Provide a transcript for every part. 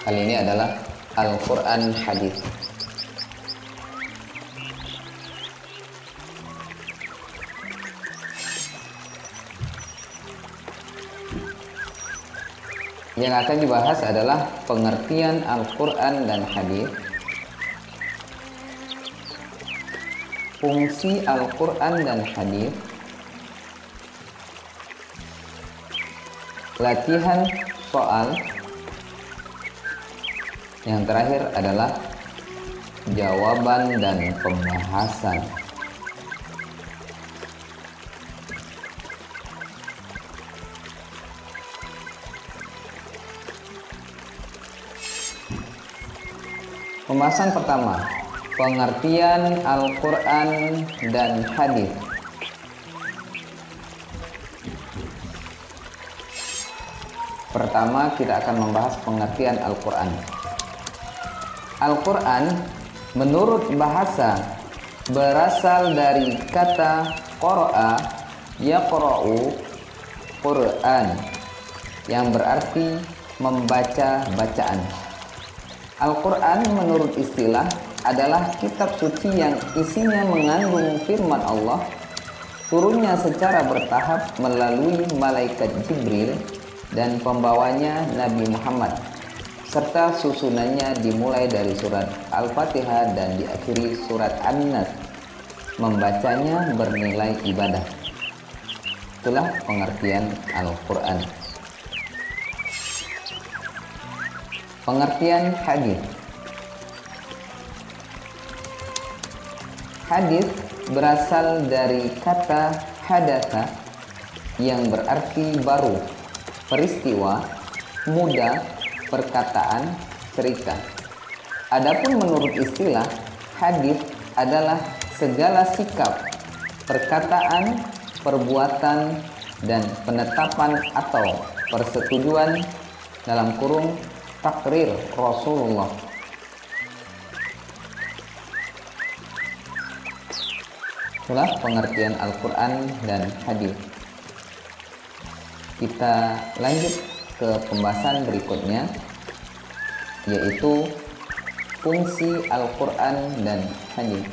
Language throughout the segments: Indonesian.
Kali ini adalah Al-Quran Hadis. Yang akan dibahas adalah pengertian Al-Quran dan Hadis, fungsi Al-Quran dan Hadis, latihan soal, yang terakhir adalah jawaban dan pembahasan. Pembahasan pertama, pengertian Al-Quran dan Hadis. Pertama, kita akan membahas pengertian Al-Quran. Al-Quran menurut bahasa berasal dari kata qara'a yaqra'u Quran, yang berarti membaca bacaan. Al-Quran menurut istilah adalah kitab suci yang isinya mengandung firman Allah, turunnya secara bertahap melalui malaikat Jibril dan pembawanya Nabi Muhammad, serta susunannya dimulai dari surat Al-Fatihah dan diakhiri surat An-Nas. Membacanya bernilai ibadah. Itulah pengertian Al-Quran. Pengertian hadis. Hadis berasal dari kata hadatsa yang berarti baru, peristiwa, muda, perkataan, cerita. Adapun menurut istilah, hadis adalah segala sikap, perkataan, perbuatan, dan penetapan atau persetujuan dalam kurung takrir Rasulullah. Itulah pengertian Al-Quran dan hadis. Kita lanjut ke pembahasan berikutnya, yaitu fungsi Al-Quran dan hadis.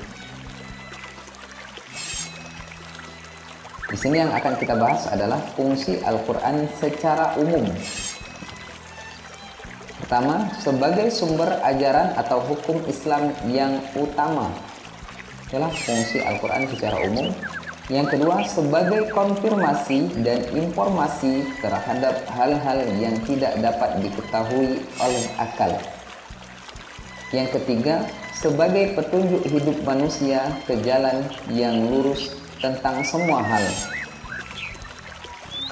Di sini yang akan kita bahas adalah fungsi Al-Quran secara umum. Pertama, sebagai sumber ajaran atau hukum Islam yang utama. Itulah fungsi Al-Quran secara umum. Yang kedua, sebagai konfirmasi dan informasi terhadap hal-hal yang tidak dapat diketahui oleh akal. Yang ketiga, sebagai petunjuk hidup manusia ke jalan yang lurus tentang semua hal.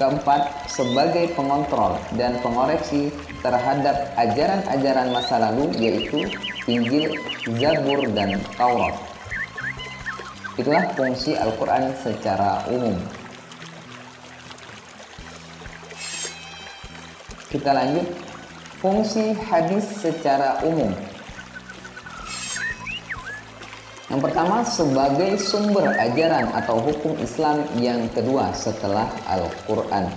Keempat, sebagai pengontrol dan pengoreksi terhadap ajaran-ajaran masa lalu, yaitu Injil, Zabur, dan Taurat. Itulah fungsi Al-Quran secara umum. Kita lanjut, fungsi hadis secara umum. Yang pertama, sebagai sumber ajaran atau hukum Islam yang kedua setelah Al-Quran.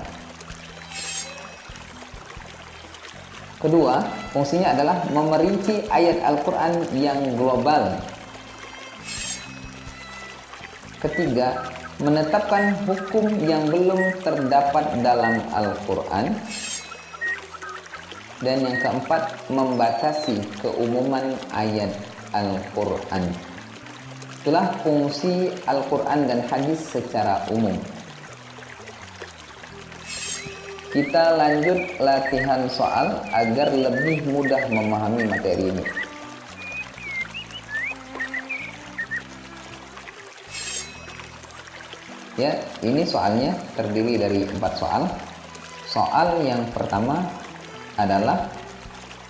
Kedua, fungsinya adalah memerinci ayat Al-Quran yang global. Ketiga, menetapkan hukum yang belum terdapat dalam Al-Quran. Dan yang keempat, membatasi keumuman ayat Al-Quran. Itulah fungsi Al-Quran dan hadis secara umum. Kita lanjut latihan soal agar lebih mudah memahami materi ini. Ya, ini soalnya terdiri dari 4 soal. Soal yang pertama adalah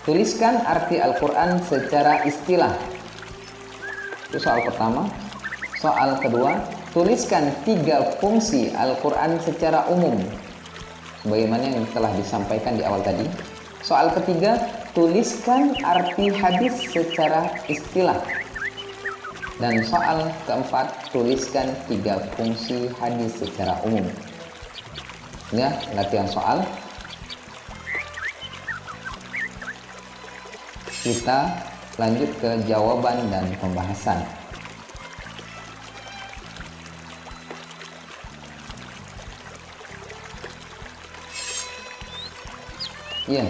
tuliskan arti Al-Quran secara istilah. Itu soal pertama. Soal kedua, tuliskan 3 fungsi Al-Quran secara umum, sebagaimana yang telah disampaikan di awal tadi. Soal ketiga, tuliskan arti hadis secara istilah. Dan soal keempat, tuliskan 3 fungsi hadis secara umum. Ya, latihan soal. kita lanjut ke jawaban dan pembahasan. Ya,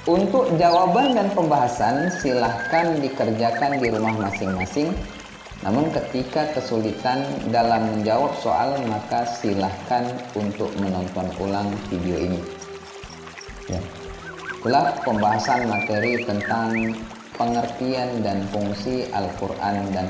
untuk jawaban dan pembahasan silahkan dikerjakan di rumah masing-masing. Namun ketika kesulitan dalam menjawab soal, maka silahkan untuk menonton ulang video ini. Ya. Itulah pembahasan materi tentang pengertian dan fungsi Al-Quran dan